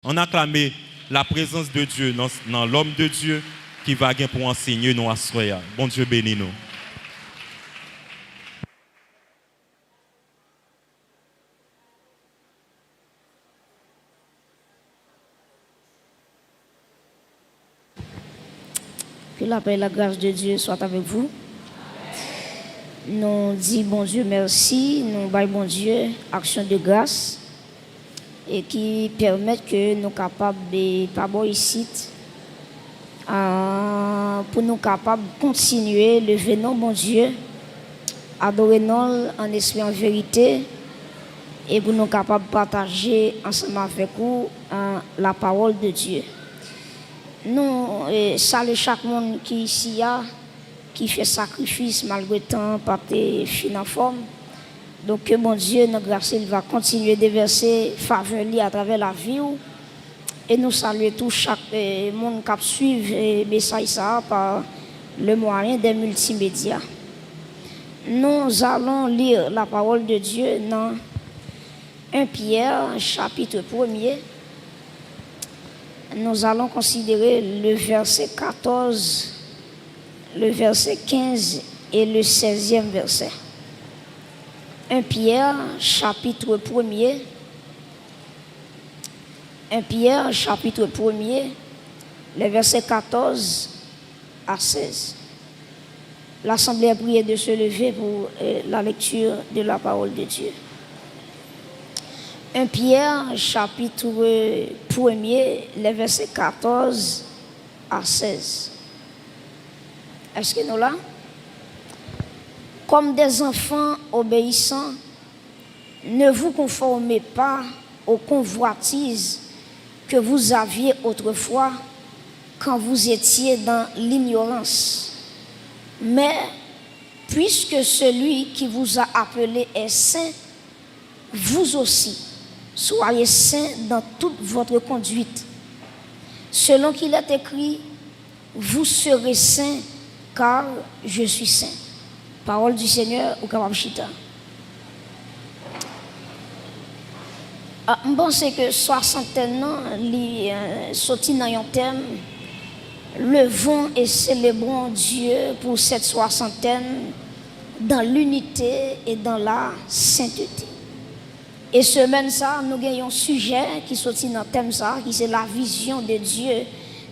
On acclame la présence de Dieu dans l'homme de Dieu qui va pour enseigner nous à soya. Bon Dieu bénis nous. Que la paix et la grâce de Dieu soient avec vous. Nous disons bon Dieu merci, nous baillons bon Dieu action de grâce et qui permettent que nous capables de pas ici pour nous capables de continuer le venant bon Dieu, adorer nous en esprit en vérité et pour nous capables de partager ensemble avec vous la parole de Dieu. Nous saluons chaque monde qui ici a, qui fait sacrifice malgré le temps, pas de fin en forme. Donc que mon Dieu, notre grâce, il va continuer de verser faveur à travers la vie. Et nous saluons tout chaque monde qui suit le message par le moyen des multimédias. Nous allons lire la parole de Dieu dans 1 Pierre, chapitre 1er. Nous allons considérer le verset 14, le verset 15 et le 16e verset. 1 Pierre, chapitre 1er. 1 Pierre, chapitre 1er, les versets 14 à 16. L'Assemblée a prié de se lever pour la lecture de la parole de Dieu. 1 Pierre, chapitre 1er, les versets 14 à 16. Est-ce que nous là? Comme des enfants obéissants, ne vous conformez pas aux convoitises que vous aviez autrefois quand vous étiez dans l'ignorance. Mais puisque celui qui vous a appelé est saint, vous aussi, soyez saints dans toute votre conduite. Selon qu'il est écrit, vous serez saints car je suis saint. Parole du Seigneur au Kababchita. Je pense que 60 ans, sorti dans un thème, levons et célébrons Dieu pour cette soixantaine dans l'unité et dans la sainteté. Et semaine ça, nous avons un sujet qui sortit dans le thème ça, qui c'est la vision de Dieu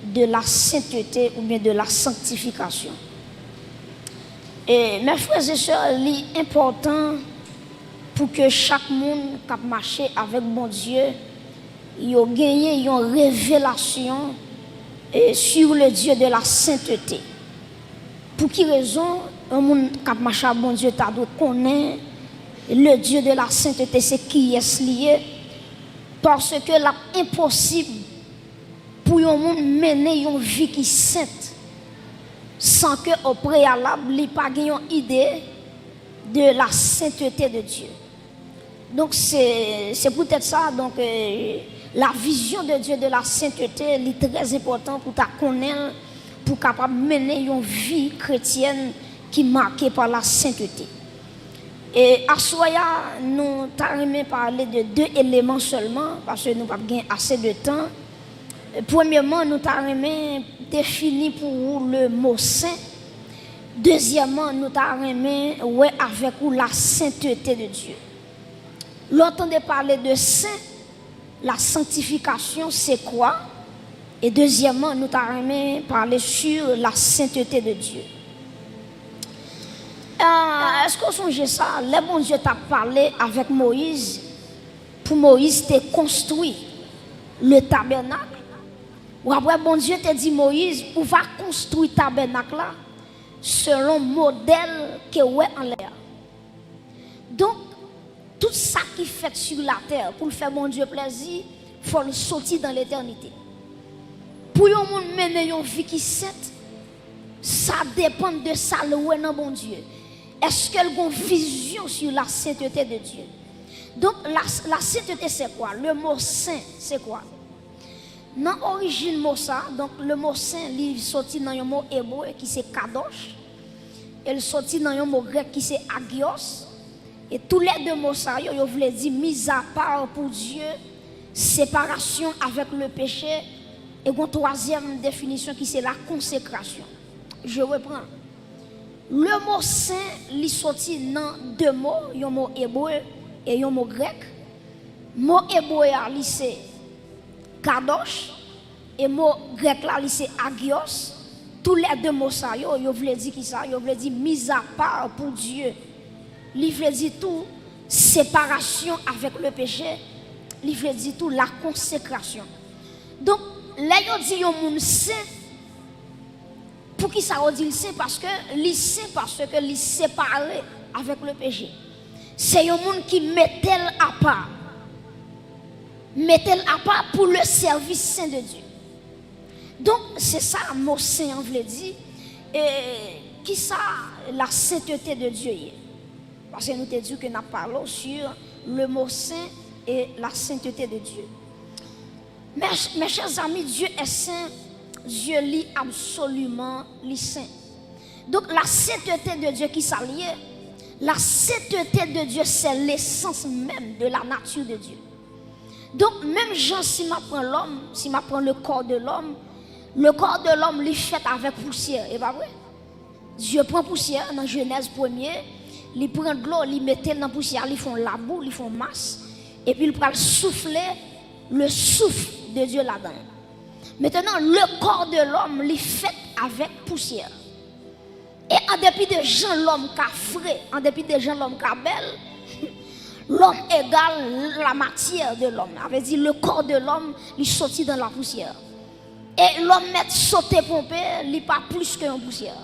de la sainteté ou bien de la sanctification. Et mes frères et sœurs, il est important pour que chaque monde qui marche avec mon Dieu, il ait gagné une révélation sur le Dieu de la sainteté. Pour quelle raison un monde qui marche avec mon Dieu doit connaître le Dieu de la sainteté, c'est qui est lié? Parce que c'est impossible pour un monde mener une vie qui est sainte sans que au préalable, il n'y ait pas une idée de la sainteté de Dieu. Donc c'est peut-être ça, donc la vision de Dieu de la sainteté est très importante pour ta connaître, pour capable mener une vie chrétienne qui est marquée par la sainteté. Et à Soya, nous allons parler de deux éléments seulement, parce que nous n'avons pas assez de temps. Premièrement, nous allons définir pour vous le mot saint. Deuxièmement, nous allons avec vous la sainteté de Dieu. L'entendez parler de saint, la sanctification, c'est quoi? Et deuxièmement, nous allons parler sur la sainteté de Dieu. Est-ce qu'on songe ça? Le bon Dieu t'a parlé avec Moïse. Pour Moïse, t'es construit le tabernacle. Ou après, bon Dieu t'a dit Moïse, on va construire le tabernacle là selon le modèle que ouais en l'air. Donc, tout ça qui fait sur la terre pour faire mon Dieu plaisir, il faut le sortir dans l'éternité. Pour un monde mener une vie qui sainte, ça dépend de ça le ouais dans bon Dieu. Est-ce qu'elle a une vision sur la sainteté de Dieu? Donc, la sainteté, c'est quoi? Le mot saint, c'est quoi? Dans l'origine mot ça, donc le mot saint, il sorti dans un mot hébreu qui c'est kadosh. Il sorti dans un mot grec qui c'est agios. Et tous les deux mots ça, ils veulent dire mis à part pour Dieu, séparation avec le péché. Et une troisième définition qui c'est la consécration. Je reprends. Le mot saint, il sorti dans deux mots, un mot hébreu et un mot grec. Le mot hébreu, c'est kadosh, et le mot grec, c'est agios. Tous les deux mots, ça, yo voulez dire qui ça? Yo voulez dire mise à part pour Dieu. Il veut dire tout séparation avec le péché. Il veut dire tout la consécration. Donc, là, yo dit yon moun saint. Pour qui ça dit saint? Parce que il séparé avec le péché. C'est un monde qui met à part. Met-elle à part pour le service saint de Dieu. Donc, c'est ça, mot saint, on veut dire. Et qui ça, la sainteté de Dieu? Parce que nous te dit que nous parlons sur le mot saint et la sainteté de Dieu. Mes chers amis, Dieu est saint. Dieu lit absolument les saints. Donc la sainteté de Dieu qui s'allie, la sainteté de Dieu c'est l'essence même de la nature de Dieu. Donc même Jean, si m'apprend l'homme, si m'apprend le corps de l'homme il fait avec poussière, et pas vrai? Dieu prend poussière dans Genèse 1er, il prend de l'eau, il met dans la poussière, ils font la boue, ils font masse, et puis il prend souffler le souffle de Dieu là-dedans. Maintenant, le corps de l'homme, il est fait avec poussière. Et en dépit de gens, l'homme qui a frais, en dépit de gens, l'homme qui a belle, l'homme égale la matière de l'homme. Ça veut dire le corps de l'homme, il sortit dans la poussière. Et l'homme met sauter pompé, il n'est pas plus qu'une poussière.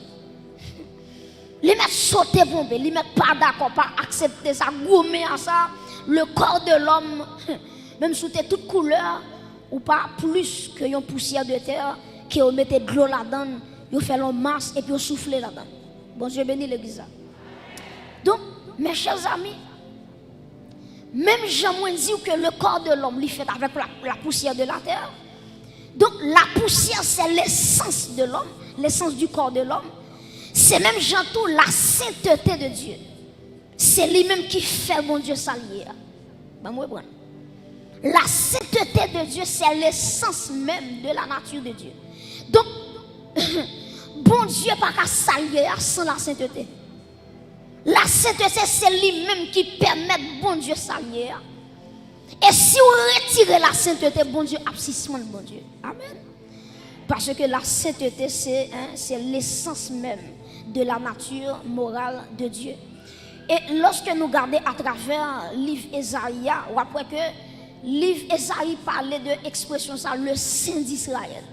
Il met sauter pompé, il n'est pas d'accord, pas accepter ça, gommer à ça. Le corps de l'homme, même sous toute couleur, ou pas plus que une poussière de terre qui on mettait de l'eau là-dedans, on fait une masse et puis on souffle là-dedans. Bon Dieu bénit l'église. Donc, mes chers amis, même Jean dit que le corps de l'homme est fait avec la poussière de la terre. Donc, la poussière, c'est l'essence de l'homme, l'essence du corps de l'homme. C'est même Jean tout la sainteté de Dieu. C'est lui-même qui fait mon Dieu s'allier. Ben, moi, bon. La sainteté de Dieu, c'est l'essence même de la nature de Dieu. Donc, bon Dieu n'a pas qu'à s'allier sans la sainteté. La sainteté, c'est lui-même qui permet bon Dieu s'allier. Et si on retire la sainteté, bon Dieu, abscissement de bon Dieu. Amen. Parce que la sainteté, c'est l'essence même de la nature morale de Dieu. Et lorsque nous regardons à travers le livre Ésaïe, ou après que livre Ésaïe parlait de l'expression ça, le Saint d'Israël.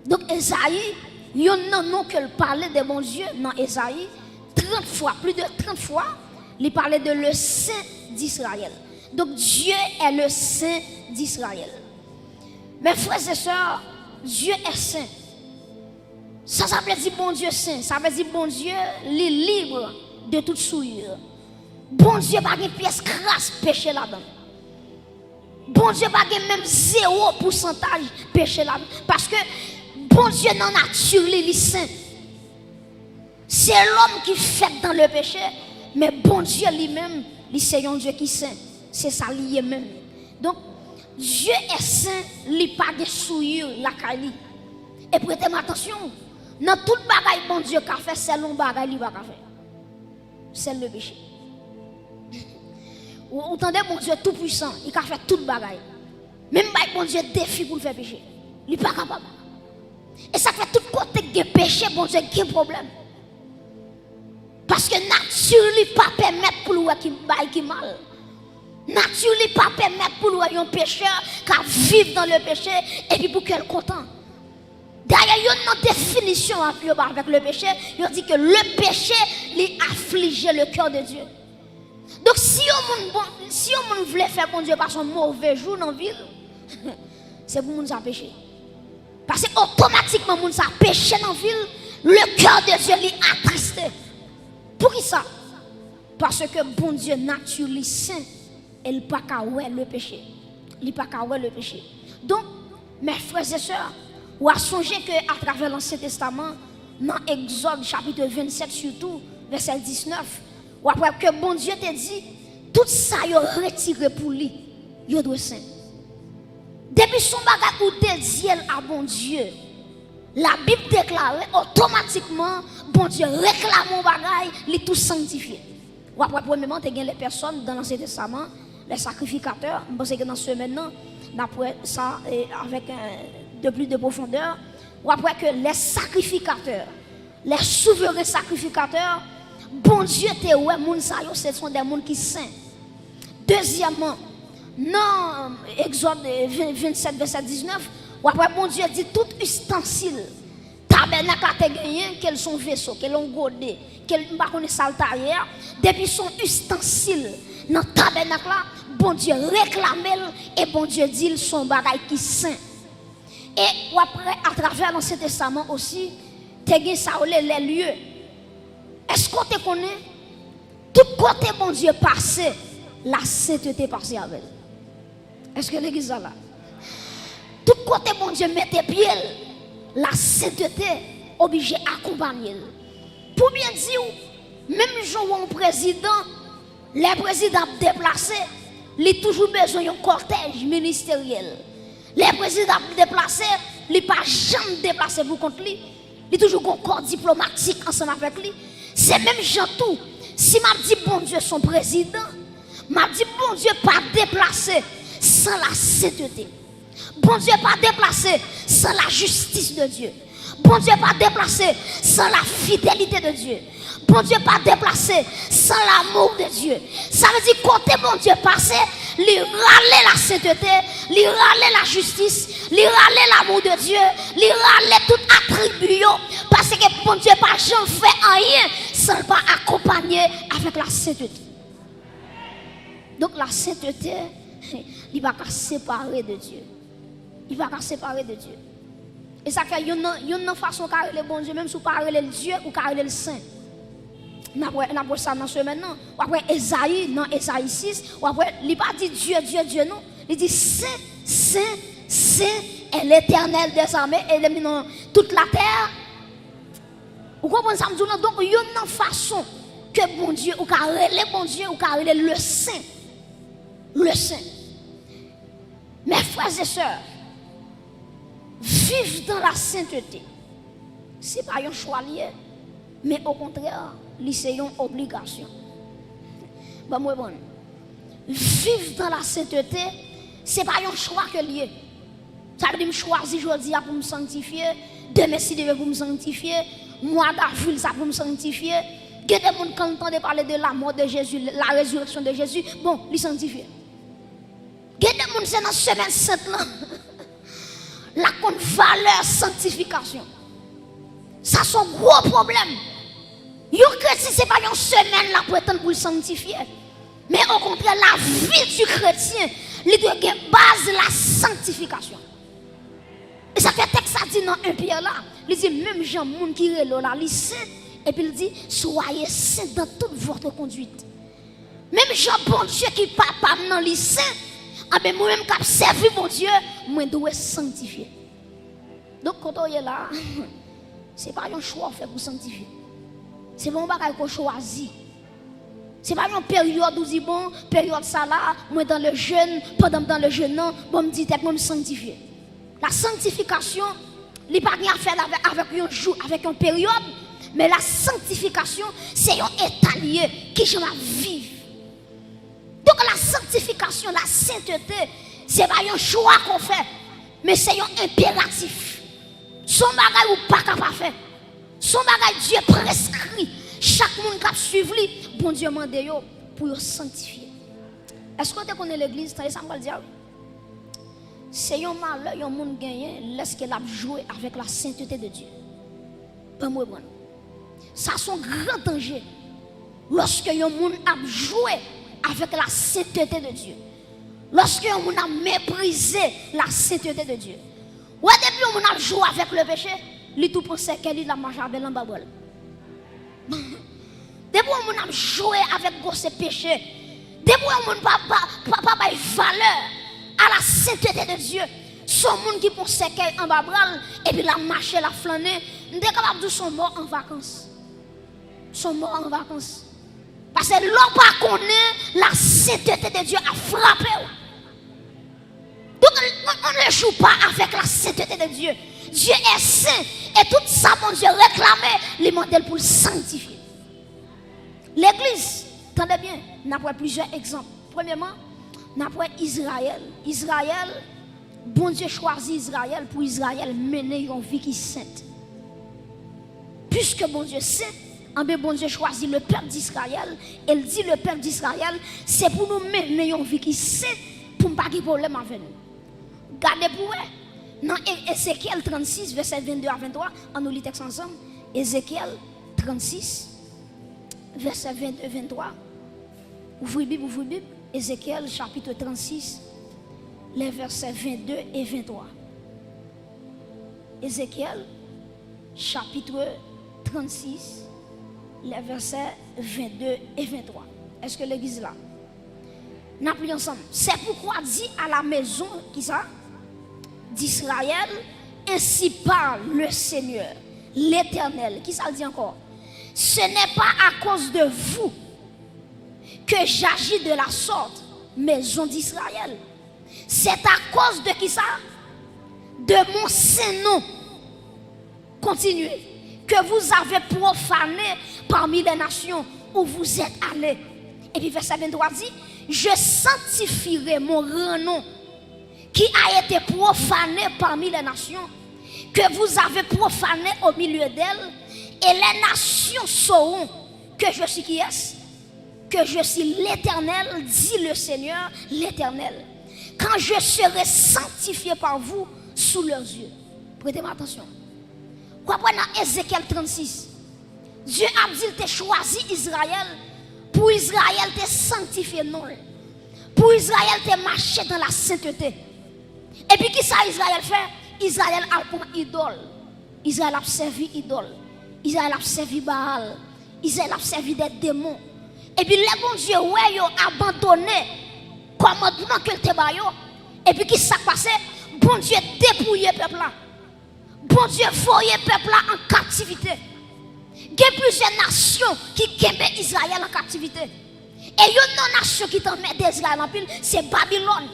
Donc Ésaïe, il y a un nom qu'il parlait de mon Dieu dans Ésaïe, 30 fois, plus de 30 fois, il parlait de le Saint d'Israël. Donc Dieu est le Saint d'Israël. Mes frères et sœurs, Dieu est saint. Ça veut dire bon Dieu saint, ça veut dire bon Dieu est libre de toute souillure. Bon Dieu n'a pas de pièce crasse péché là-dedans. Bon Dieu n'a pas même 0% péché là-dedans. Parce que bon Dieu dans la nature, il est saint. C'est l'homme qui fait dans le péché, mais bon Dieu lui-même, c'est un Dieu qui est saint. C'est ça lié même. Donc, Dieu est saint, il n'a pas de souillure, la caille. Et prêtez attention, dans tout bagaille bon Dieu a fait, c'est l'on bagaille qu'il va faire. C'est le péché. Vous entendez bon Dieu tout puissant, il a fait tout bagaille. Même bon Dieu défi pour le faire péché. Il n'est pas capable. Et ça fait tout côté de péché, bon Dieu, qui a un problème. Parce que nature ne pas permettre pour lui qui mal. Nature ne pas permettre pour lui un pécheur qui vivre dans le péché et puis pour qu'elle content. D'ailleurs, il y a une définition avec le péché. Il dit que le péché lui afflige le cœur de Dieu. Donc si on voulait faire bon Dieu par son mauvais jour dans la ville, c'est pour nous péché. Parce que automatiquement, nous a péché dans la ville, le cœur de Dieu lui attristé. Pour qui ça? Parce que bon Dieu naturellement saint, il n'a pas qu'à le péché. Il n'a pas qu'à le péché. Donc, mes frères et sœurs, ou à songer qu'à travers l'Ancien Testament, dans Exode chapitre 27 surtout, verset 19, ou après que bon Dieu te dit, tout ça il retiré pour lui, il doit saint. Depuis son bagage ou dédié à bon Dieu, la Bible déclare automatiquement, bon Dieu réclame mon bagage, il est tout sanctifié. Ou après, premièrement, tu as les personnes dans l'Ancien Testament, les sacrificateurs. Je pense que dans ce maintenant, d'après ça, avec de plus de profondeur, ou après que les sacrificateurs, les souverains sacrificateurs, bon Dieu, ce sont des gens qui sont saints. Deuxièmement, dans Exode 27, verset 19, ou après, bon Dieu dit tout ustensile, tabernacle a gagné, quels sont vaisseaux, quels ont godé, quels sont saltarières, depuis son ustensile, dans le tabernacle là, bon Dieu réclame et bon Dieu dit son bagage qui saint. Et après, à travers l'Ancien Testament aussi, tu as ça les lieux. Est-ce qu'on te connaît? Tout côté bon Dieu passé, la sainteté passée avec. Est-ce que l'église est là? Tout côté bon Dieu mettait pied, la sainteté obligée d'accompagner. Pour bien dire, même jour un président, les présidents déplacés, ils ont toujours besoin d'un cortège ministériel. Les présidents déplacés, ils ne sont pas jamais déplacés pour contre lui. Ils ont toujours un corps diplomatique ensemble avec lui. C'est même gens tout. Si m'a dit bon Dieu son président, m'a dit bon Dieu pas déplacé sans la sainteté. Bon Dieu pas déplacé sans la justice de Dieu. Bon Dieu pas déplacé sans la fidélité de Dieu. Bon Dieu pas déplacé sans l'amour de Dieu. Ça veut dire côté bon Dieu passé, lui râler la sainteté, lui râler la justice, lui râler l'amour de Dieu, lui râler tout attribut parce que bon Dieu pas jamais fait rien sans pas accompagner avec la sainteté. Donc la sainteté, il va pas séparer de Dieu. Il va pas séparer de Dieu. Et ça fait une façon car le bon Dieu même sous parler le Dieu ou car le saint. N'a pas ça dans ce maintenant. Ou après Esaïe dans Esaïe 6, ou après il pas dit Dieu Dieu non, il dit saint est l'Éternel des armées et il est dans toute la terre. Vous comprenez ça? Donc il y a une façon que bon Dieu ou car le bon Dieu ou car le saint. Le saint. Mes frères et sœurs, vivre dans la sainteté, ce n'est pas un choix lié, mais au contraire, c'est une obligation. Bon, vivre dans la sainteté, ce n'est pas un choix que lié. Ça veut dire que je choisis aujourd'hui pour me sanctifier, demain si je veux pour me sanctifier, mois d'avril ça pour me sanctifier. Il y a des gens qui entendent parler de la mort de Jésus, la résurrection de Jésus, bon, les sanctifier. Il y a des gens qui sont dans la semaine sainte là. La valeur sanctification. Ça c'est un gros problème. Yo chrétien c'est pas une semaine là pour attendre pour le sanctifier. Mais au contraire la vie du chrétien, il doit avoir base la sanctification. Et ça fait texte ça dit dans un Pierre là, il dit même gens monde qui relo là, il saint et puis il dit soyez saints dans toute votre conduite. Même gens bon Dieu qui papa dans les saints. Ah ben moi-même qui servi mon Dieu, moi dois sanctifier. Donc quand on est là, c'est pas un choix fait pour sanctifier. C'est pas un bagage qu'on choisit. C'est pas une période où dit bon, période ça là, moi dans le jeûne, pendant dans le jeûne non, bon me dit moi me sanctifier. La sanctification, il pas rien à faire avec un jour, avec une période, mais la sanctification, c'est un état lié qui je vais vivre. Donc la sanctification, la sainteté, ce n'est pas un choix qu'on fait, mais c'est un impératif. Son bagage ou pas capable de faire. Son bagage Dieu prescrit. Chaque monde qui suit lui, bon Dieu mande pour sanctifier. Est-ce que tu connais l'église? Ça me dire. C'est un malheur, un monde gagné, laisse qu'il a joué avec la sainteté de Dieu. Pas moi, bon. Ça c'est un grand danger. Lorsque un monde a joué avec la sainteté de Dieu. Lorsque on a méprisé la sainteté de Dieu. Ou depuis on a joué avec le péché, il tout pensait qu'elle a marché avec l'embabol. Depuis on a joué avec ce péché, depuis on n'a pas valeur à la sainteté de Dieu. Son monde qui pensait qu'elle en babral et puis la marché, la flâner, on est capable de son mort en vacances. Son mort en vacances. Parce que l'homme pas connaît la sainteté de Dieu a frappé. Donc, on ne joue pas avec la sainteté de Dieu. Dieu est saint. Et tout ça, mon Dieu, réclamait les modèles pour le sanctifier. L'église, attendez bien, nous avons plusieurs exemples. Premièrement, nous avons Israël. Israël, bon Dieu choisit Israël pour Israël mener une vie qui est sainte. Puisque bon Dieu est saint, bon Dieu choisit le peuple d'Israël. Elle dit le peuple d'Israël, c'est pour nous mener une vie qui est sainte, pour ne pas avoir de problème avec nous. Gardez pour vous, dans Ézéchiel 36, verset 22 à 23, on nous lit texte ensemble. Ézéchiel 36, verset 22 à 23. Ouvrez Bible, ouvrez Bible. Ézéchiel chapitre 36, les versets 22 et 23. Ézéchiel chapitre 36, les versets 22 et 23. Est-ce que l'église là? Nous appelons ensemble. C'est pourquoi dit à la maison qui ça? D'Israël, ainsi parle le Seigneur, l'Éternel. Qui ça dit encore? Ce n'est pas à cause de vous que j'agis de la sorte, maison d'Israël. C'est à cause de qui ça? De mon saint nom. Continuez. Que vous avez profané parmi les nations où vous êtes allés. Et puis verset 23 dit, je sanctifierai mon grand nom qui a été profané parmi les nations, que vous avez profané au milieu d'elles, et les nations sauront que je suis qui est-ce? Que je suis l'Éternel, dit le Seigneur, l'Éternel. Quand je serai sanctifié par vous sous leurs yeux. Prêtez-moi attention. Quoi dans Ézéchiel 36, Dieu a dit qu'il choisi Israël, pour Israël te sanctifié non. Pour Israël te marcher dans la sainteté. Et puis qui ça Israël fait? Israël a pour idole. Israël a servi idole. Israël a servi Baal. Israël a servi des démons. Et puis les bon Dieu ouais yo abandonné commandement que te ba yo. Et puis qui ça passé? Bon Dieu dépouillé peuple là. Bon Dieu voyait peuple là en captivité. Il y a plusieurs nations qui kembe Israël en captivité. Et une nation qui t'en met d'Israël en pile, c'est Babylone.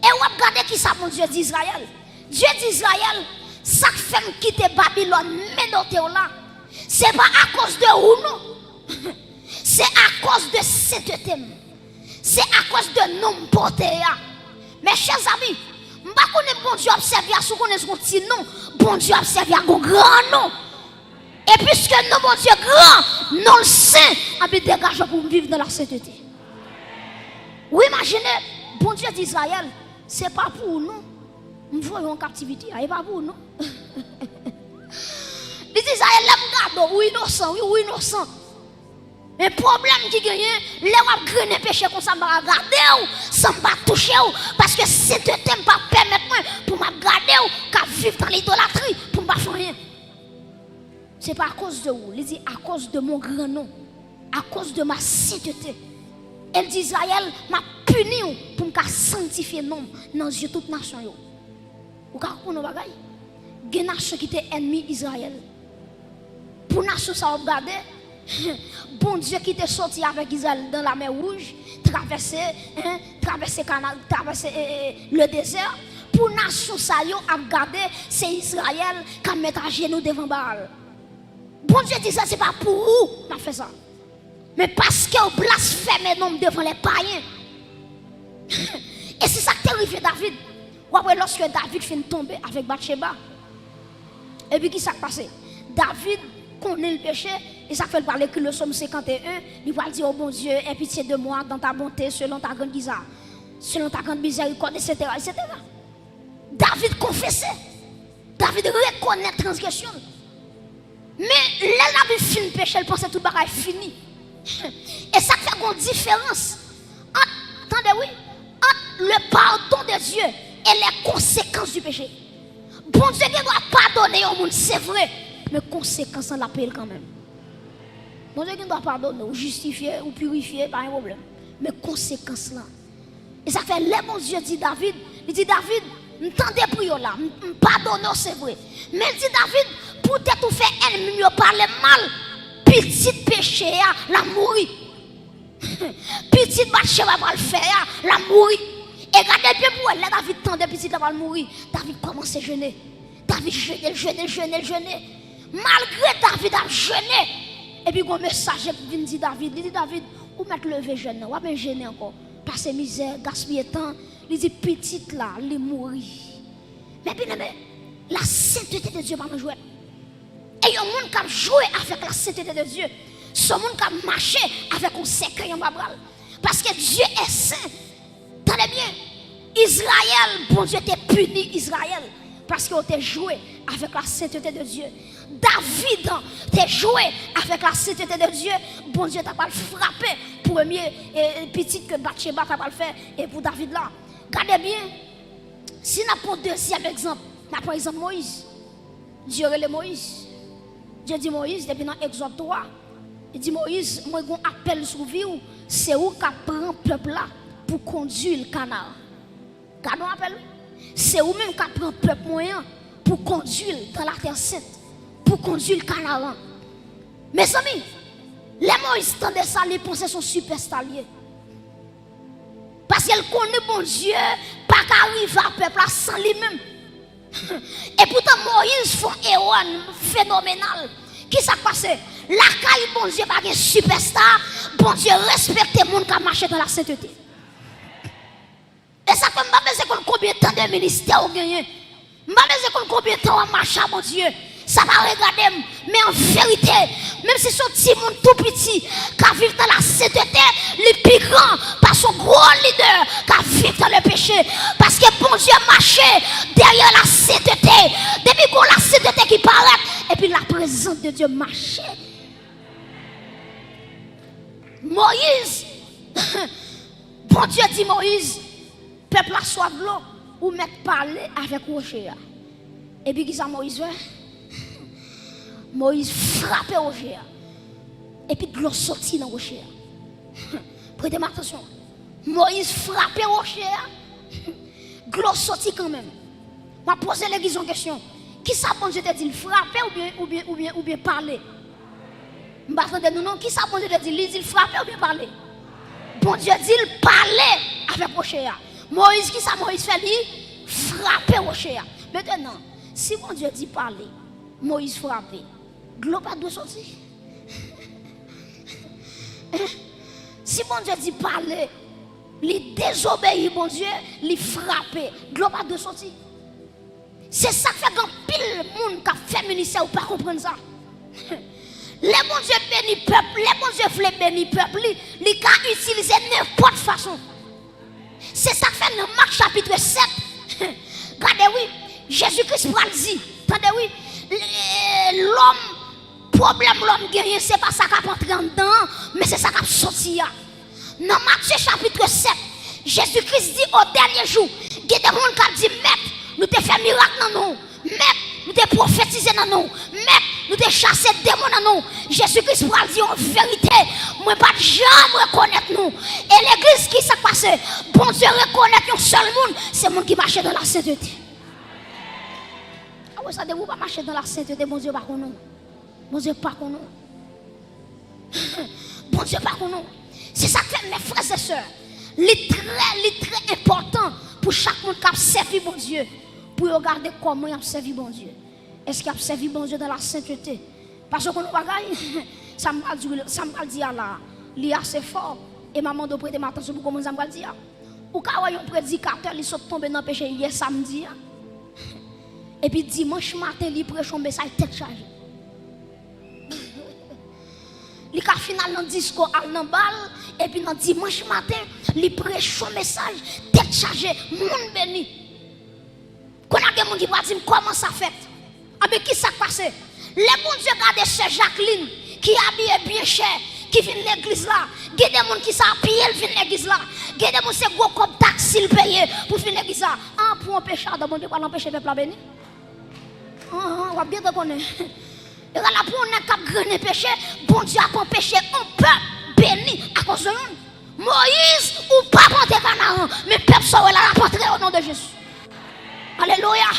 Et vous regardez qui ça, mon Dieu d'Israël. Dieu d'Israël, ça fait quitter Babylone, mais dans là. C'est pas à cause de vous, non. C'est à cause de cette thème. C'est à cause de nom porté. Mes chers amis, je ne sais pas bon Dieu observe à ce qu'on est son petit nom. Bon Dieu observe à un grand nom. Et puisque nous, mon Dieu grand, non le saint, on peut dégager pour vivre dans la sainteté. Oui, imaginez, bon Dieu d'Israël, ce n'est pas pour nous. Nous voyons en captivité, ce n'est pas pour nous. Les Israël, les gars, oui, innocent, oui, innocent. Mais le problème qui gagne, les gens qui grainent péché comme ça, je vais regarder, sans pas toucher, parce que si tu n'aimes pas permettre moi pour me regarder, qu'à vivre dans l'idolâtrie, pour ne pas faire rien. Ce n'est pas à cause de vous, il dit à cause de mon grand nom, à cause de ma sainteté. Elle dit Israël m'a puni pour me sanctifier nom dans les yeux de toute nation. Vous comprenez nos bagailles? Il y a des nations qui étaient ennemies d'Israël. Pour nation ça regarder, bon Dieu qui était sorti avec Israël dans la mer Rouge, traverser canal, traverser le désert. Pour nation ça a regardé, c'est Israël qui a mis à genoux devant Baal. Bon Dieu dit ça, c'est pas pour vous qu'on fait ça. Mais parce que vous blasphémez nom devant les païens. Et c'est ça qui est arrivé David. Lorsque David finit tomber avec Bathsheba. Et puis qui s'est passé? David connaît le péché. Et ça fait parler que le psaume 51. Il va dire, oh bon Dieu, aie pitié de moi dans ta bonté, selon ta grande bizarre. Selon ta grande miséricorde, etc., etc. David confessait. David reconnaît la transgression. Mais là, la vie finit péché, elle pensait tout le bagage fini. Et ça fait une différence. Attendez, oui. Entre le pardon de Dieu et les conséquences du péché. Bon Dieu qui doit pardonner au monde, c'est vrai. Mais conséquences, on l'appelle quand même. Bon Dieu qui doit pardonner, ou justifier, ou purifier, pas un problème. Mais conséquences là. Et ça fait, les bon Dieu dit David, il dit David, m'tendez prière là, pardonne, c'est vrai. Mais il dit David, pour te tout faire ennemi, parler mal, petit péché, la mourir. Petit Bathsheba va le faire, la mourir. Et regardez bien pour elle, là, David tendait petit là va mourir. David commence à jeûner. David jeûner. Malgré David a jeûné. Et puis, un message qui vient dire David, il dit David, où mettre lever jeûne, ou bien jeûner encore. Passer misère, gaspiller temps. Il dit petite là, il mourir. Mais bien aimé, la sainteté de Dieu va nous jouer. Et il y a un monde qui a joué avec la sainteté de Dieu. Ce monde qui a marché avec un secret en babral. Parce que Dieu est saint. Tenez bien, Israël, bon Dieu t'a puni Israël. Parce qu'il t'a joué avec la sainteté de Dieu. David t'a joué avec la sainteté de Dieu. Bon Dieu t'a pas frappé. Premier petit que Bathsheba t'a pas le fait. Et pour David là, regardez bien. Si nous prenons deuxième exemple, nous prenons exemple Moïse. Dieu relève Moïse. Dieu dit Moïse, depuis dans Exode 3, il dit Moïse, moi j'ai un appel sur vous, c'est où qui prend le peuple là pour conduire le canal. Gardons appel. C'est où même qui prend le peuple moyen pour conduire dans la terre sainte, pour conduire le canal. Mes amis, les Moïse tendait ça, les pensées sont super liées. Parce qu'elle connaît bon Dieu, pas qu'arrive à peuple sans lui-même. Et pourtant Moïse fait un héros phénoménal. Qui s'est passé? La caille bon Dieu pas un superstar. Bon Dieu respecte les gens qui marché dans la sainteté. Et ça comme pas besoin combien de temps de ministère vous gagnez. Pas besoin combien de temps on marche à mon Dieu. Ça va regarder, mais en vérité, même si son petit monde tout petit qui vit dans la sainteté, les plus grands par son gros leader qui vit dans le péché. Parce que bon Dieu marchait derrière la sainteté. Depuis qu'on la sainteté qui paraît, et puis la présence de Dieu marchait. Moïse, bon Dieu dit Moïse, peuple a soif de l'eau, ou mettre parler avec rocher. Et puis qui ça Moïse fait? Moïse frappait au rocher. Et puis de l'eau sortit dans le rocher. Prêtez attention. Moïse frappait au rocher. De l'eau sortit quand même. Je vais poser l'église en question. Qui ça bon Dieu te dit frapper ou bien parler? Je vais vous non. Qui ça bon Dieu te dit il frapper ou bien parler? Bon Dieu dit parler avec le rocher. Moïse, qui ça Moïse fait lui? Frapper au rocher. Maintenant, si bon Dieu dit parler, Moïse frappait. L'eau pas doit sortir. Si bon Dieu dit parler, il désobéit, bon Dieu, il frappe. L'eau pas doit sortir. C'est ça qui fait qu'un pile monde qui a fait ministère ou pas comprendre ça. Les bon Dieu béni peuple, les bon Dieu voulait béni peuple, il a utilisé n'importe façon. C'est ça qui fait dans Marc chapitre 7. Regardez, oui, Jésus-Christ dit, attendez, oui, l'homme, problème l'homme gagné, c'est pas ça qui a entré en dedans, mais c'est ça qui a sorti. Dans Matthieu chapitre 7, Jésus-Christ dit au dernier jour, il y a des gens qui ont dit, Maître, nous t'ai fait miracle dans nous, Maître, nous t'ai prophétisé dans nous, Maître, nous t'ai chassé démons dans nous. Jésus-Christ va dire en vérité, moi pas jamais reconnaître nous. Et l'église qui s'est passée, bon Dieu reconnaît un seul monde, c'est le monde qui marche dans la sainteté. Ah oui, ça ne vous pas marcher dans la sainteté, bon Dieu pas qu'on nous. Bon Dieu pas qu'on nous. Bon Dieu pas qu'on nous. C'est ça que mes frères et sœurs. C'est très important pour chaque monde qui a servi bon Dieu. Pour regarder comment il a servi bon Dieu. Est-ce qu'il a servi bon Dieu dans la sainteté? Parce que nous bagaille, ça m'a dit là, il est assez fort. Et maman doit prêter attention pour comment ça m'a dit. Ou quand un prédicateur, il saute tomber dans le péché hier samedi. Et puis dimanche matin, il prêche un message tête chargée. Il a final dans le discours à l'embal. Et puis dans dimanche matin, il prêche un message tête chargée, monde béni. Quand il y a des gens qui vont dire comment ça fait. Mais qui s'est passé? Les bons Dieu regardent Sœur Jacqueline qui habille bien cher, qui vient de l'église là. Il y a des gens qui s'habillent, viennent de l'église là. Il y a des gens qui sont gros comme taxi payé pour venir de l'église là. Ah, pour un pécheur, bon Dieu, pas l'empêcher de peuple béni. On va bien reconnaître. Et là, pour un cap de péché, bon Dieu a empêché un peuple béni à cause de nous. Moïse, ou pas monter Canaan, mais le peuple sera là à rentrer au nom de Jésus. Alléluia.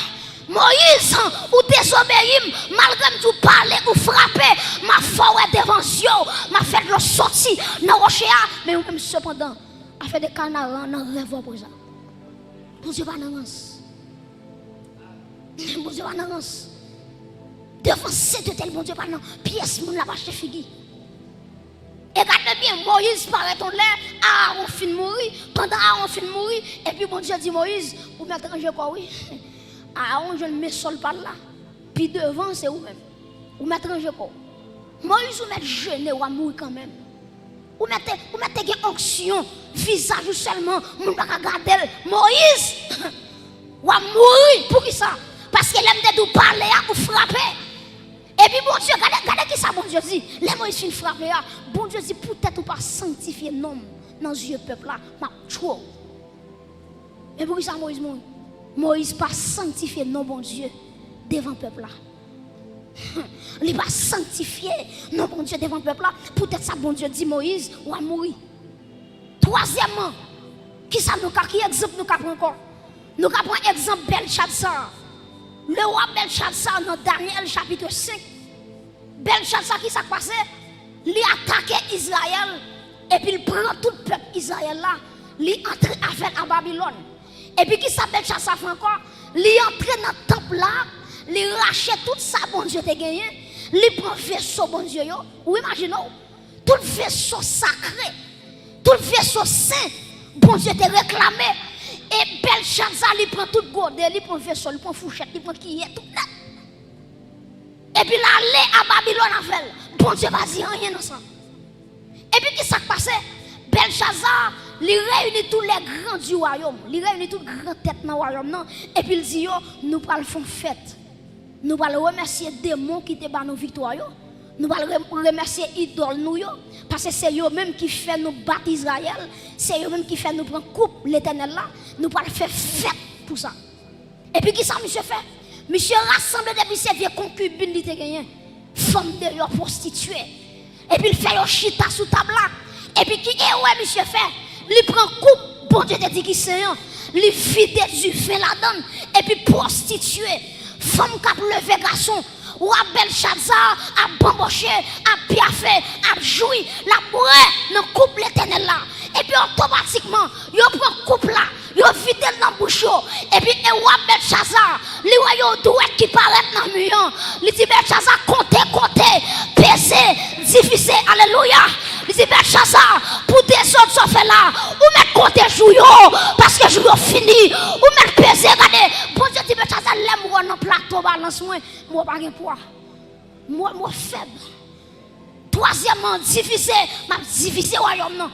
Moïse, ou désobéir, malgré tout parler ou frapper, ma forêt devant Dieu, m'a fait le sortir dans le rocher, mais même cependant, a fait des canards dans le rêve pour ça. Bon Dieu pas dans race. Bon Dieu pas dans race. Devant cette tel bon Dieu pas dans pièce moun la pas acheter figue. Et regardez bien, Moïse paraît en l'air, Aaron fin mourir, pendant Aaron fin mourir, et puis bon Dieu dit Moïse, vous mettez en jeu quoi oui. Aaron je ne mets sol par là. Puis devant c'est vous même. Vous mettez en jeu quoi. Moïse vous mettez jeûner ou à mourir quand même. Vous mettez une onction, visage seulement, moun pas regarder. Moïse ou à mourir pour qui ça? Parce qu'il aime de parler ou frapper. Et puis bon Dieu, regardez qui ça bon Dieu dit. Les Moïse fin frapper, bon Dieu dit peut-être ou pas sanctifier nom dans le peuple là, m'a trop. Et pour qui ça Moïse mourit? Moïse pas sanctifier non bon Dieu devant le peuple là. Il va sanctifier non bon Dieu devant le peuple là. Peut-être ça bon Dieu dit Moïse ou à mourir. Troisièmement, qui ça nous qui exemple nous prend encore? Nous prenons exemple Belshazzar. Le roi Belshazzar dans Daniel chapitre 5. Belshazzar qui s'est passé? Il attaque Israël et puis il prend tout le peuple Israël là, il entre avec à Babylone. Et puis qui s'appelle Belshazzar fait encore? Il entre dans le temple là, il rachète tout ça bon Dieu te gagné, il prend vaisseau bon Dieu yo. Ou imaginez tout vaisseau sacré, tout vaisseau saint bon Dieu te réclamé. Et Belshazzar, il prend tout godet, il prend vaisseau, il prend fourchette, il prend qui est tout là. Et puis là, aller à Babylone avec. Bon Dieu va dire rien dans ça. Et puis qui s'est passé? Belshazzar, il réunit tous les grands du royaume. Il réunit toutes les grandes têtes dans le royaume. Et puis il dit, nous allons faire fête. Nous allons remercier les démons qui te battent nos victoires. Nous allons remercier les idoles nous. Parce que c'est eux-mêmes qui fait nous battre Israël. C'est eux-mêmes qui fait nous prendre coupe l'éternel là. Nous allons faire fête pour ça. Et puis qui ça, monsieur fait? Monsieur rassemble depuis ses vieux concubines, il te gagné. Femme de leur prostituée. Et puis il fait un chita sous table là. Et puis qui est ouais, monsieur fait? Il prend coupe, bon Dieu te dit qui c'est. Il vide du vin la donne. Et puis prostituée. Femme qui a levé garçon. Ou à Belshazzar, à bamboché, à piafé, à joui, la bourrée, dans coupe l'éternel là. Et puis automatiquement, il prend coupe là, il vide dans la bouche. Et puis, et ou à Belshazzar, il voit doué qui paraît dans le mur. Il dit Belshazzar, comptez, pesez, diffusez, alléluia. Il dit Belshazzar, pour des autres ça fait là, ou mettre compter jouyo, parce que jouyo fini, ou mettre pesez, regardez. Bon Dieu dit Belshazzar, l'aime dans plateau balance moi pas de poids. Moi faible. Troisièmement, diffusez, m'a diffusé royaume non.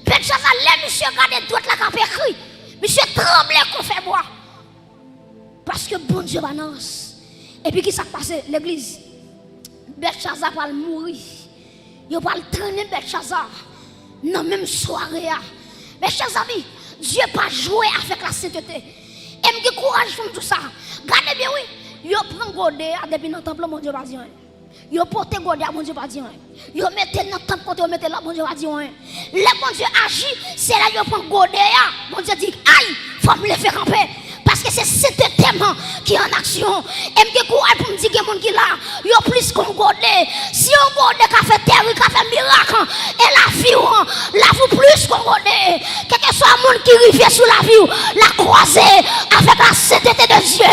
Belshazzar, les monsieur regardez droite la cap écrit. Monsieur tremble qu'on fait boire. Parce que bon Dieu balance. Et puis qui s'est passé l'église? Belshazzar va mourir. Il va le traîner Belshazzar dans même soirée. Mais chers amis, Dieu pas joué avec la sainteté. Et me courage pour tout ça. Regardez bien oui. Yo prend godet depuis dans temple mon Dieu pas dire. Yo porte godet mon Dieu pas dire. Yo mettez dans temple côté mettez là mon Dieu pas dire. Le bon Dieu agit, c'est là yo prend godet mon Dieu dit aïe, faut me lever camper. Parce que c'est ce thème qui est en action. Et me courage pour me dire que les gens qui là, ils ont plus qu'on godet. Si on godet qui a fait terre, qui a fait miracle, et la vie plus qu'on godet. Quel que soit le monde qui arrive sous la vie, la croiser avec la sainteté de Dieu.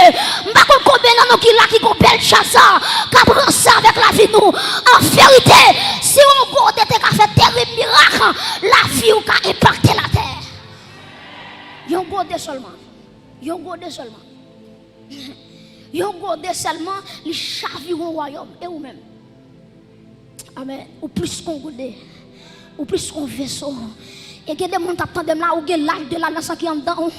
Je ne sais pas combien de nous qui là qui ont Belshazzar, qui prend ça avec la vie nous. En vérité, si on godet qui a fait terre et miracle, la vie qui a impacté la terre. Ils ont godet seulement. Yon gode seulement. Yon gode seulement, les chaviront au royaume. Et ou même. Amen. Ou plus qu'on gode. Ou plus qu'on vaisseau. Et que des gens t'attendent là, ou que l'âge de la nation qui est en dedans.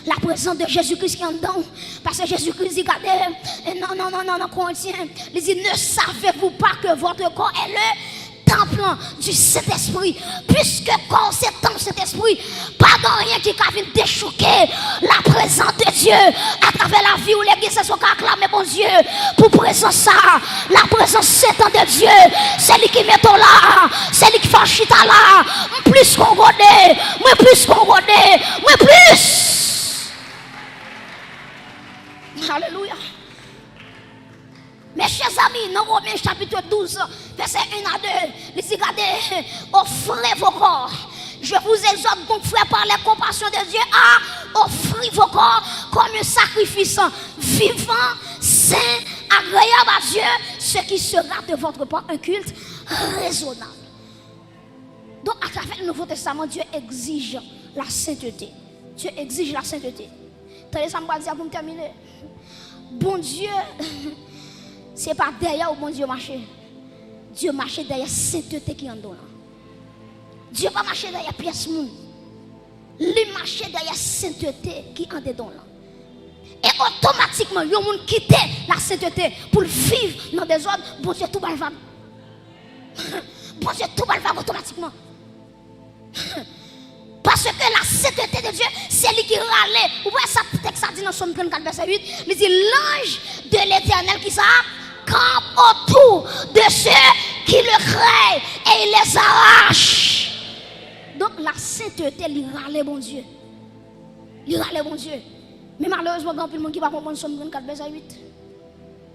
La présence de Jésus-Christ qui est en dedans. Parce que Jésus-Christ dit, regardez, non, Corinthiens. Il dit, ne savez-vous pas que votre corps est le temple du Saint-Esprit, puisque quand c'est temple Saint-Esprit, pas de rien qui vient déchouquer la présence de Dieu à travers la vie où l'église se sont acclamés, mon Dieu, pour présence ça, la présence sainte de Dieu, c'est lui qui met là, c'est lui qui fait chita là, plus qu'on connaît, moi plus qu'on connaît, moi plus. Alléluia. Mes chers amis, dans Romains chapitre 12, verset 1 à 2, il dit, regardez, offrez vos corps Je vous exhorte donc, frères, par les compassions de Dieu, à offrir vos corps comme un sacrifice vivant, saint, agréable à Dieu, ce qui sera de votre part un culte raisonnable. Donc, à travers le Nouveau Testament, Dieu exige la sainteté. Dieu exige la sainteté. Tenez, ça me va dire pour me terminer. Bon Dieu, c'est pas derrière où bon Dieu marche. Dieu marche derrière la sainteté qui est en dedans. Dieu pas marcher derrière pièce moun. Il marche derrière la sainteté qui est en dedans. Et automatiquement, il y a des gens qui quittent la sainteté pour vivre dans des ordres. Bon Dieu, tout va. Bon Dieu, tout va automatiquement. Parce que la sainteté de Dieu, c'est lui qui râle. Vous voyez ça, texte ça dit dans Somme 34, verset 8. Il dit l'ange de l'Éternel qui ça campe autour de ceux qui le craignent et il les arrache. Donc la sainteté, il râle bon Dieu. Il râle bon Dieu. Mais malheureusement, il y a plus de monde qui va comprendre Somme 34, verset 8.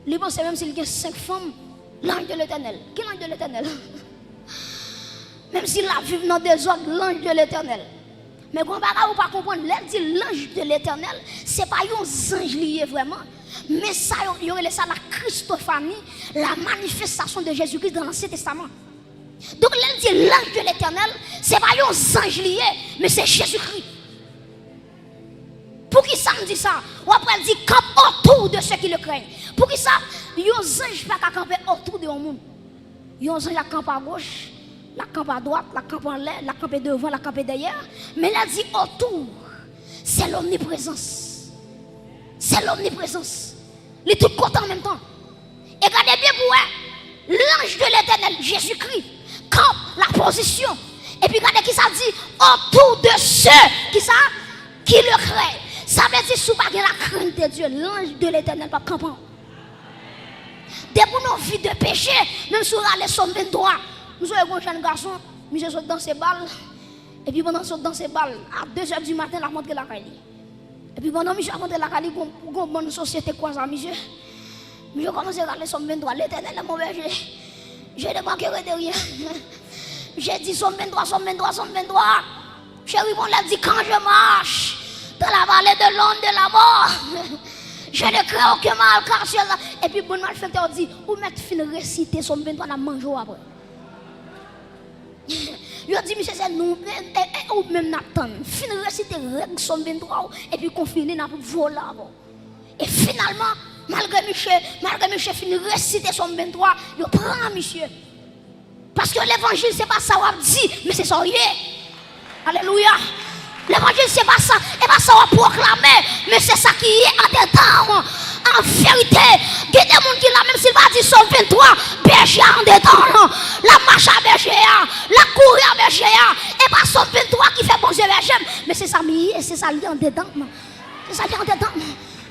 Il pense même s'il y a 5 femmes, l'ange de l'Éternel. Quel ange de l'Éternel? Même s'il a vécu dans des ordres, l'ange de l'Éternel. Mais quand on ne pas comprendre, l'ange de l'Éternel, ce n'est pas un ange lié vraiment. Mais ça, il y aurait ça la Christophanie, la manifestation de Jésus-Christ dans l'Ancien Testament. Donc, l'ange de l'Éternel, ce n'est pas un ange lié, mais c'est Jésus-Christ. Pour qui ça me dit ça? Ou après, il dit campe autour de ceux qui le craignent. Pour qui ça? Il y a un ange qui ne peut pas camper autour de monde. Il y a un ange qui campe à gauche. La campe à droite, la campe en l'air, la campe devant, la campe derrière. Mais là, dit autour, c'est l'omniprésence. C'est l'omniprésence. Il est tout content en même temps. Et regardez bien pour vous, l'ange de l'Éternel, Jésus-Christ, campe la position. Et puis regardez qui ça dit, autour de ceux qui le craignent. Ça veut dire, si vous n'avez pas la crainte de Dieu, l'ange de l'Éternel va camper. Dès pour nos vies de péché, même si vous allez sur 23, nous avons un jeune garçon, monsieur saute dans ses balles. Et puis pendant saute dans ses balles, à 2h du matin, il a montré la caille. Et puis pendant monsieur a montré la caille, il y a une bonne société quoi ça, monsieur. Monsieur commence à aller sur 23, l'Éternel est mon berger. J'ai débarqué de rien. J'ai dit somme 23, somme 23, somme 23. Chérie, on l'a dit quand je marche dans la vallée de l'ombre de la mort. Je ne crains aucun mal car je suis là. Et puis bon malfaiteur dit, ou mettre fin réciter somme 23 dans manger après. Il a dit, monsieur, c'est nous, ou même Nathan, fin réciter règle somme 23, et puis qu'on finit dans le vol là. Et finalement, malgré monsieur fin réciter somme 23, il prend monsieur. Parce que l'évangile, c'est pas ça qu'on dit, mais c'est ça. Alléluia. L'évangile, c'est pas ça, et pas ça qu'on proclamer, mais c'est ça qui est en dedans. En vérité, il y a des gens qui là, même s'il va dire Somme 23, berger en dedans, la marche à berger, la courir à berger, et pas Somme 23 qui fait bon Dieu berger, mais c'est ça, c'est ça lié en dedans. C'est ça lié en dedans.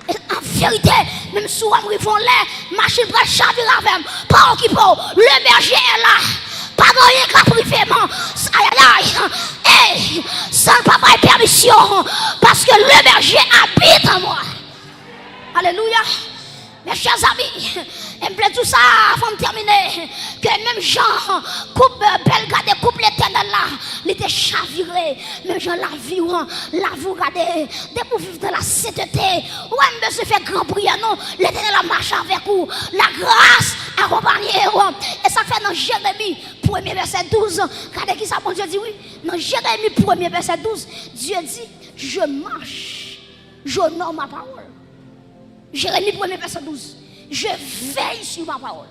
Et en vérité, même si on arrive en l'air, machine va chavirer avec, pas qui peut, le berger est là. Pas rien qu'à privément. Aïe aïe. Hey, sans papa et permission. Parce que le berger habite en moi. Alléluia. Mes chers amis, il me plaît tout ça avant de terminer. Que même Jean, coupe belle garde, coupe l'éternel là, il était chaviré. Même Jean la vie, regardez. Dès que vous vivez dans la sainteté, ouais, mais se fait grand prière, non. L'éternel a marché avec vous. La grâce accompagnée. Et ça fait dans Jérémie, 1er verset 12. Regardez qui ça, bon Dieu dit oui. Dans Jérémie, 1er verset 12, Dieu dit, je marche, j'honore ma parole. Jérémie 1er verset 12. Je veille sur ma parole.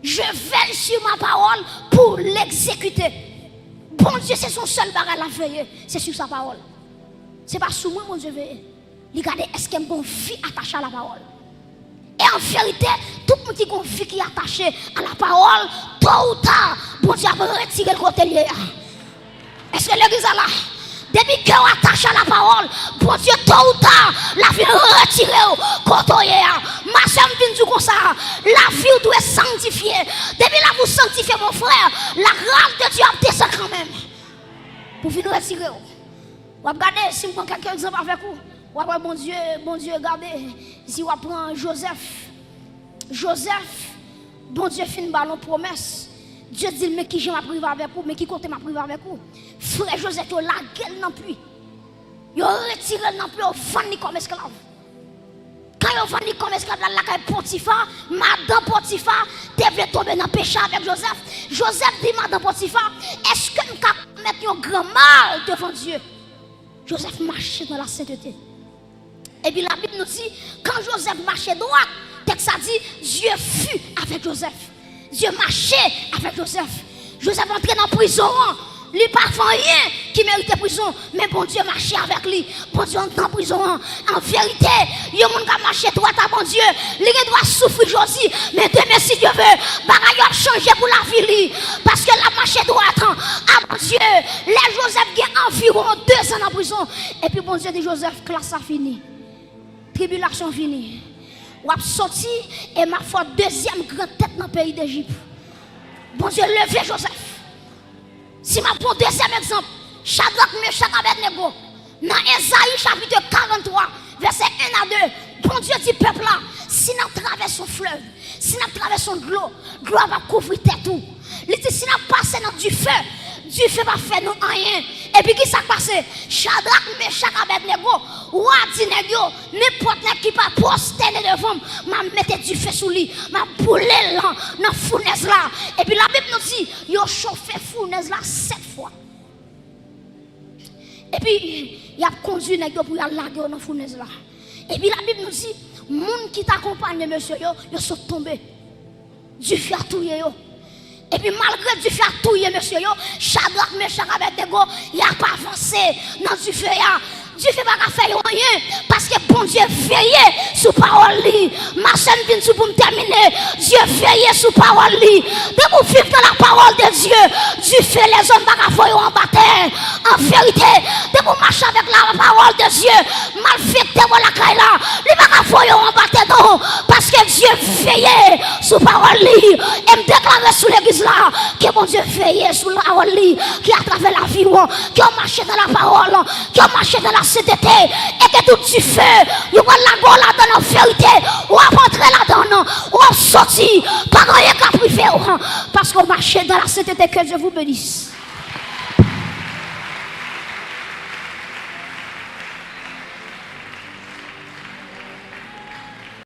Je veille sur ma parole pour l'exécuter. Bon Dieu, c'est son seul bagage à veiller. C'est sur sa parole. C'est pas sur moi, mon Dieu, veille. Regardez, est-ce qu'il y a une vie attachée à la parole? Et en vérité, tout le monde qui a une vie qui est attachée à la parole, tôt ou tard, bon Dieu va retirer le côté lié. Est-ce que l'église est là? Depuis qu'on attache à la parole, bon Dieu, tôt ou tard, la vie retirée, côtoyer. Ma soeur me dit comme ça, la vie doit sanctifier. Depuis là, vous sanctifiez mon frère, la grâce de Dieu a descend quand même. Pour venir retirer. Vous regardez, si vous prenez quelques exemples avec vous, vous regardez, bon Dieu, regardez, si vous prenez Joseph, bon Dieu fait une ballon promesse. Dieu dit, mais qui j'aime privé avec vous, mais qui compte m'a privé avec vous. Frère Joseph, la gueule non plus. Il a retiré non plus, il a vendu comme esclave. Quand il a vendu comme esclave, la caille Potiphar, Madame Potiphar, devait tomber dans le péché avec Joseph. Joseph dit, Madame Potiphar, est-ce que nous pouvons mettre un grand mal devant Dieu? Joseph marchait dans la sainteté. Et puis la Bible nous dit, quand Joseph marchait droit, texte a dit, Dieu fut avec Joseph. Dieu marchait avec Joseph. Joseph entrait dans la prison. Il n'y a pas rien qui méritait prison. Mais bon Dieu marchait avec lui. Bon Dieu entre en prison. En vérité, il y a des gens qui marchent droit à bon Dieu. Il doit souffrir aujourd'hui. Mais demain, si Dieu veut, bagaille a changé pour la vie. Parce que la marche droite à bon Dieu. Les Joseph ont environ 2 ans en prison. Et puis bon Dieu dit Joseph, classe a fini. Tribulation finie. Ou a sorti et m'a fait deuxième grande tête dans le pays d'Égypte. Bon Dieu, levez Joseph. Si ma prends deuxième exemple, Shadrach, Meshach, Abednego, dans Ésaïe chapitre 43, verset 1 à 2, bon Dieu dit peuple là, si nous traversons un fleuve, si nous traversons de l'eau va couvrir tout. Il dit si nous passons dans du feu va faire nous rien. Et puis qui s'est passé? Shadrach, Meshach, Abednego, ou a dit n'importe qui pas prosterner devant, m'a mettre du feu sous lui, m'a brûlé là, dans la fournaise là. Et puis la Bible nous dit, il a chauffé la fournaise là 7 fois. Et puis il a conduit les gens pour aller laguer dans la fournaise là. Et puis la Bible nous dit, les gens qui t'accompagnent, monsieur, ils sont tombés. Du feu a touillé. Et puis malgré du feu a touillé, monsieur, Shadrach, Meshach, Abednego, il n'a pas avancé dans du feu. Dieu ne fait pas faire rien parce que bon Dieu veille sur parole. Ma chaîne vient pour me terminer. Dieu veille sur parole. De vous vivre dans la parole de Dieu, Dieu fait les hommes pas faire en bataille. En vérité, de vous marcher avec la parole de Dieu, mal fait de la caille là, il pas faire en bataille non parce que Dieu veille sur parole. Et me déclarer sur l'église là que bon Dieu veille sur la parole qui à travers la vie, qui a marché dans la parole, qui a marché dans la sainteté et que tout tu fais, il va la go là dans la vérité, ou à rentrer là-dedans, ou à sortir, pas rien qu'à priver, parce qu'on marche dans la sainteté. Que Dieu vous bénisse.